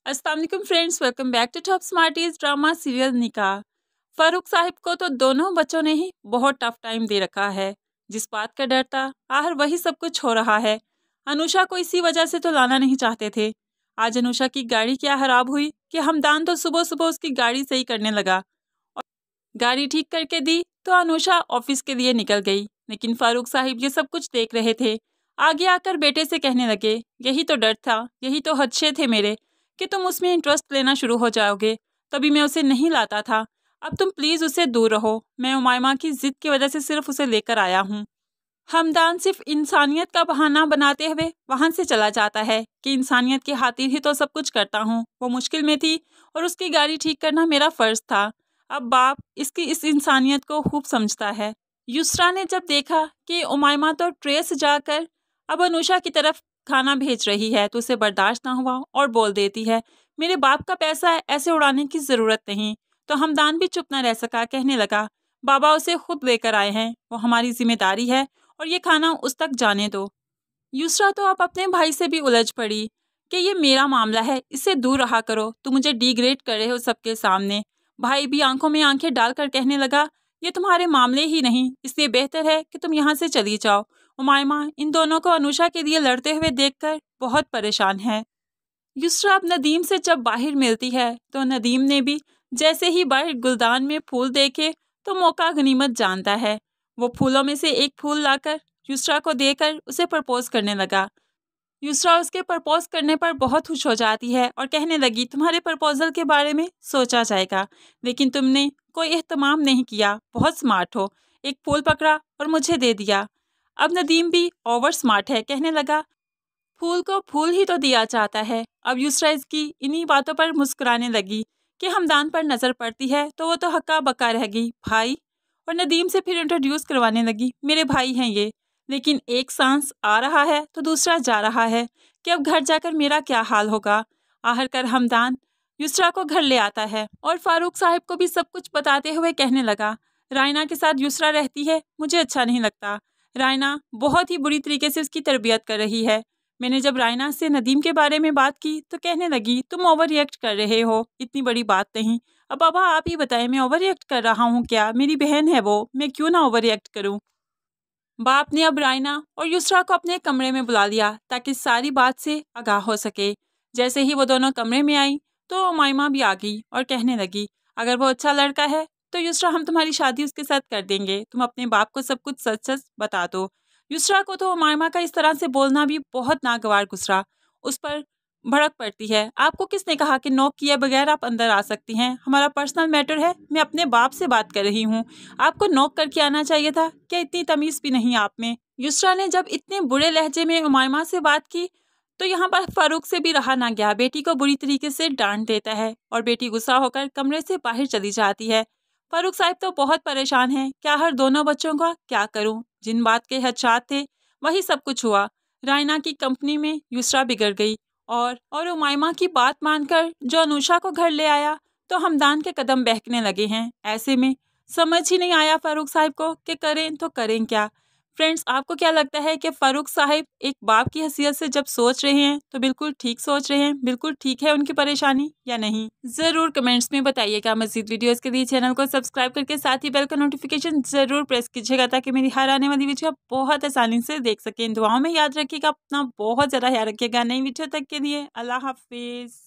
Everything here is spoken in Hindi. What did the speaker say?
अस्सलाम वालेकुम friends, welcome back to top smarties drama serial Nikah. Farooq Sahib को तो दोनों बच्चों ने ही बहुत टफ टाइम दे रखा है। जिस बात का डर था आखिर वही सब कुछ हो रहा है। अनुषा को इसी वजह से तो लाना नहीं चाहते थे। आज अनुषा की गाड़ी क्या खराब हुई कि हमदान तो सुबह सुबह उसकी गाड़ी सही करने लगा और गाड़ी ठीक करके दी तो अनुषा ऑफिस के लिए निकल गई। लेकिन फारूक साहिब ये सब कुछ देख रहे थे। आगे आकर बेटे से कहने लगे, यही तो डर था, यही तो खदशे थे मेरे कि तुम उसमें इंटरेस्ट लेना शुरू हो जाओगे, तभी मैं उसे नहीं लाता था। अब तुम प्लीज़ उससे दूर रहो। मैं उमायमा की ज़िद की वजह से सिर्फ उसे लेकर आया हूँ। हमदान सिर्फ इंसानियत का बहाना बनाते हुए वहाँ से चला जाता है कि इंसानियत की खातिर ही तो सब कुछ करता हूँ। वो मुश्किल में थी और उसकी गाड़ी ठीक करना मेरा फ़र्ज़ था। अब बाप इसकी इस इंसानियत को खूब समझता है। युसरा ने जब देखा कि उमायमा तो ट्रे से जाकर अब अनुषा की तरफ खाना भेज रही है तो उसे बर्दाश्त ना हुआ और बोल देती है, मेरे बाप का पैसा है, ऐसे उड़ाने की ज़रूरत नहीं। तो हमदान भी चुप न रह सका, कहने लगा, बाबा उसे खुद लेकर आए हैं, वो हमारी जिम्मेदारी है और ये खाना उस तक जाने दो। युसरा तो अब अपने भाई से भी उलझ पड़ी कि ये मेरा मामला है, इससे दूर रहा करो, तुम मुझे डिग्रेड कर रहे हो सबके सामने। भाई भी आंखों में आंखें डालकर कहने लगा, ये तुम्हारे मामले ही नहीं, इसलिए बेहतर है कि तुम यहाँ से चली जाओ। उमायमा इन दोनों को अनुषा के लिए लड़ते हुए देखकर बहुत परेशान है। युसरा अब नदीम से जब बाहर मिलती है तो नदीम ने भी जैसे ही बाहर गुलदान में फूल देखे तो मौका गनीमत जानता है। वो फूलों में से एक फूल लाकर युसरा को देकर उसे प्रपोज करने लगा। युसरा उसके प्रपोज करने पर बहुत खुश हो जाती है और कहने लगी, तुम्हारे प्रपोजल के बारे में सोचा जाएगा, लेकिन तुमने कोई एहतमाम नहीं किया, बहुत स्मार्ट हो। एक फूल पकड़ा और मुझे दे दिया। अब नदीम भी ओवर स्मार्ट है, कहने लगा, फूल को फूल ही तो दिया जाता है। अब युसरा इसकी इन्हीं बातों पर मुस्कुराने लगी कि हमदान पर नज़र पड़ती है तो वो तो हक्का बक्का रह गई, भाई। और नदीम से फिर इंट्रोड्यूस करवाने लगी, मेरे भाई हैं ये। लेकिन एक सांस आ रहा है तो दूसरा जा रहा है कि अब घर जाकर मेरा क्या हाल होगा। आखिरकार हमदान युसरा को घर ले आता है और फारूक साहब को भी सब कुछ बताते हुए कहने लगा, रायना के साथ युसरा रहती है, मुझे अच्छा नहीं लगता। रायना बहुत ही बुरी तरीके से उसकी तरबियत कर रही है। मैंने जब रायना से नदीम के बारे में बात की तो कहने लगी, तुम ओवर रिएक्ट कर रहे हो, इतनी बड़ी बात नहीं। अब बाबा आप ही बताएं, मैं ओवर रिएक्ट कर रहा हूँ क्या? मेरी बहन है वो, मैं क्यों ना ओवर रिएक्ट करूँ। बाप ने अब रायना और युसरा को अपने कमरे में बुला लिया ताकि सारी बात से आगाह हो सके। जैसे ही वो दोनों कमरे में आई तो उमायमा भी आ गई और कहने लगी, अगर वो अच्छा लड़का है तो युसरा हम तुम्हारी शादी उसके साथ कर देंगे, तुम अपने बाप को सब कुछ सच सच बता दो। युसरा को तो उमायमा का इस तरह से बोलना भी बहुत नागवार गुजरा। उस पर भड़क पड़ती है, आपको किसने कहा कि नॉक किए बगैर आप अंदर आ सकती हैं? हमारा पर्सनल मैटर है, मैं अपने बाप से बात कर रही हूँ, आपको नॉक करके आना चाहिए था, क्या इतनी तमीज़ भी नहीं आप में? युसरा ने जब इतने बुरे लहजे में उमायमा से बात की तो यहाँ पर फारूक से भी रहा ना गया, बेटी को बुरी तरीके से डांट देता है और बेटी गुस्सा होकर कमरे से बाहर चली जाती है। फारूक साहब तो बहुत परेशान हैं, क्या हर दोनों बच्चों का क्या करूं? जिन बात के खदशात थे वही सब कुछ हुआ। रायना की कंपनी में युसरा बिगड़ गई और उमायमा की बात मानकर जो अनुषा को घर ले आया तो हमदान के कदम बहकने लगे हैं। ऐसे में समझ ही नहीं आया फारूक साहब को कि करें तो करें क्या। फ्रेंड्स, आपको क्या लगता है कि फारूक साहब एक बाप की हैसियत से जब सोच रहे हैं तो बिल्कुल ठीक सोच रहे हैं, बिल्कुल ठीक है उनकी परेशानी या नहीं? ज़रूर कमेंट्स में बताइएगा। मज़ीद वीडियोस के लिए चैनल को सब्सक्राइब करके साथ ही बेल का नोटिफिकेशन ज़रूर प्रेस कीजिएगा ताकि मेरी हर आने वाली वीडियो आप बहुत आसानी से देख सकें। दुआओं में याद रखिएगा, अपना बहुत ज़्यादा ख्याल रखिएगा। नई वीडियो तक के लिए अल्लाह हाफिज़।